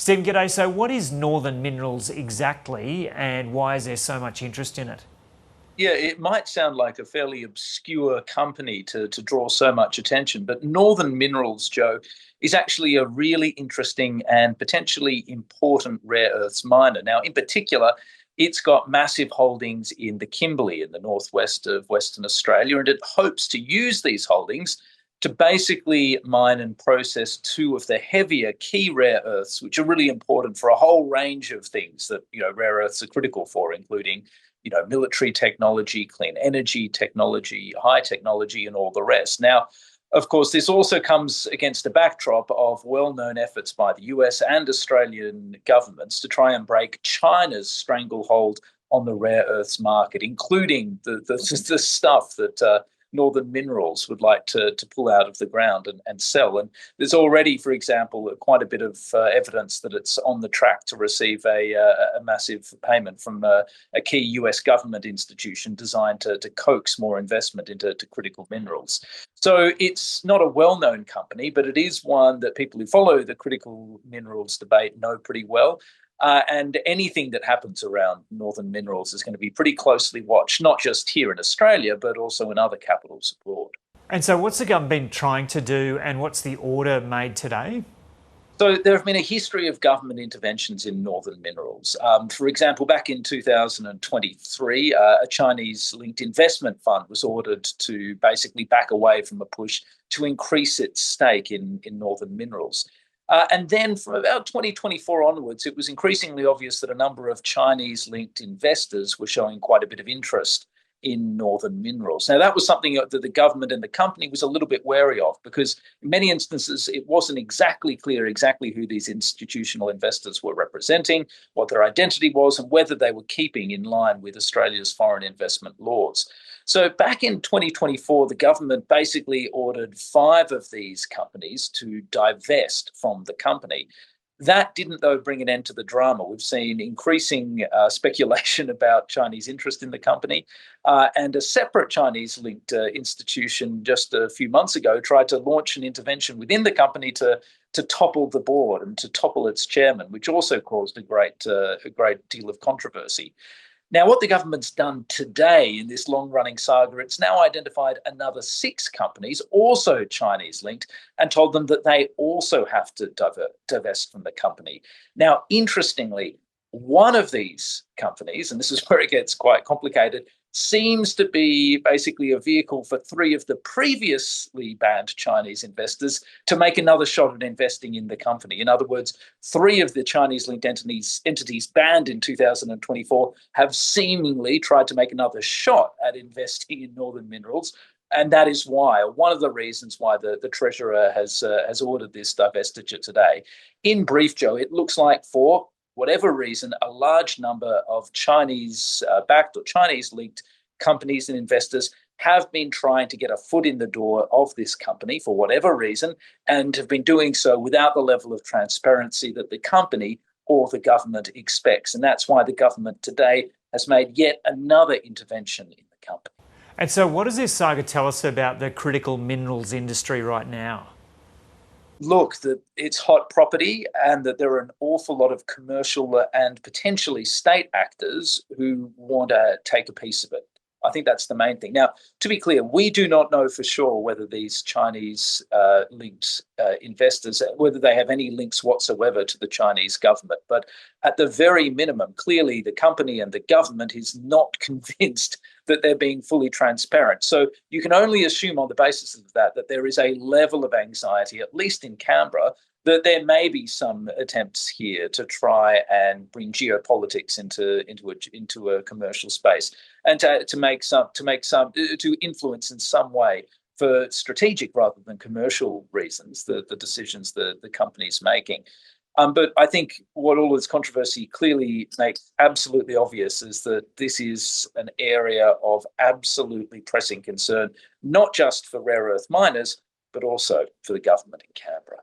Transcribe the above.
Stephen, g'day. So, what is Northern Minerals exactly, and why is there so much interest in it? Yeah, it might sound like a fairly obscure company to draw so much attention, but Northern Minerals, Joe, is actually a really interesting and potentially important rare earths miner. Now, in particular, it's got massive holdings in the Kimberley in the northwest of Western Australia, and it hopes to use these holdings to basically mine and process two of the heavier key rare earths, which are really important for a whole range of things that rare earths are critical for, including military technology, clean energy technology, high technology, and all the rest. Now, of course, this also comes against a backdrop of well-known efforts by the US and Australian governments to try and break China's stranglehold on the rare earths market, including the stuff that Northern Minerals would like to pull out of the ground and sell. And there's already, for example, quite a bit of evidence that it's on the track to receive a massive payment from a key US government institution designed to coax more investment into critical minerals. So it's not a well-known company, but it is one that people who follow the critical minerals debate know pretty well. And anything that happens around Northern Minerals is going to be pretty closely watched, not just here in Australia, but also in other capitals abroad. And so, what's the government been trying to do, and what's the order made today? So there have been a history of government interventions in Northern Minerals. For example, back in 2023, a Chinese-linked investment fund was ordered to basically back away from a push to increase its stake in Northern Minerals. And then from about 2024 onwards, it was increasingly obvious that a number of Chinese-linked investors were showing quite a bit of interest in Northern Minerals. Now, that was something that the government and the company was a little bit wary of because in many instances, it wasn't exactly clear exactly who these institutional investors were representing, what their identity was, and whether they were keeping in line with Australia's foreign investment laws. So back in 2024, the government basically ordered five of these companies to divest from the company. That didn't, though, bring an end to the drama. We've seen increasing speculation about Chinese interest in the company. And a separate Chinese linked institution just a few months ago tried to launch an intervention within the company to topple the board and to topple its chairman, which also caused a great deal of controversy. Now, what the government's done today in this long-running saga, it's now identified another six companies, also Chinese-linked, and told them that they also have to divest from the company. Now, interestingly, one of these companies, and this is where it gets quite complicated, seems to be basically a vehicle for three of the previously banned Chinese investors to make another shot at investing in the company. In other words, three of the Chinese-linked entities banned in 2024 have seemingly tried to make another shot at investing in Northern Minerals. And that is why, one of the reasons why the Treasurer has ordered this divestiture today. In brief, Joe, it looks like for whatever reason, a large number of Chinese-backed or Chinese-linked companies and investors have been trying to get a foot in the door of this company for whatever reason and have been doing so without the level of transparency that the company or the government expects. And that's why the government today has made yet another intervention in the company. And so, what does this saga tell us about the critical minerals industry right now? Look, that it's hot property and that there are an awful lot of commercial and potentially state actors who want to take a piece of it. I think that's the main thing. Now, to be clear, we do not know for sure whether these Chinese linked investors, whether they have any links whatsoever to the Chinese government. But at the very minimum, clearly the company and the government is not convinced that they're being fully transparent. So you can only assume on the basis of that there is a level of anxiety, at least in Canberra, that there may be some attempts here to try and bring geopolitics into a commercial space and to influence in some way for strategic rather than commercial reasons the decisions the company's making. But I think what all this controversy clearly makes absolutely obvious is that this is an area of absolutely pressing concern, not just for rare earth miners, but also for the government in Canberra.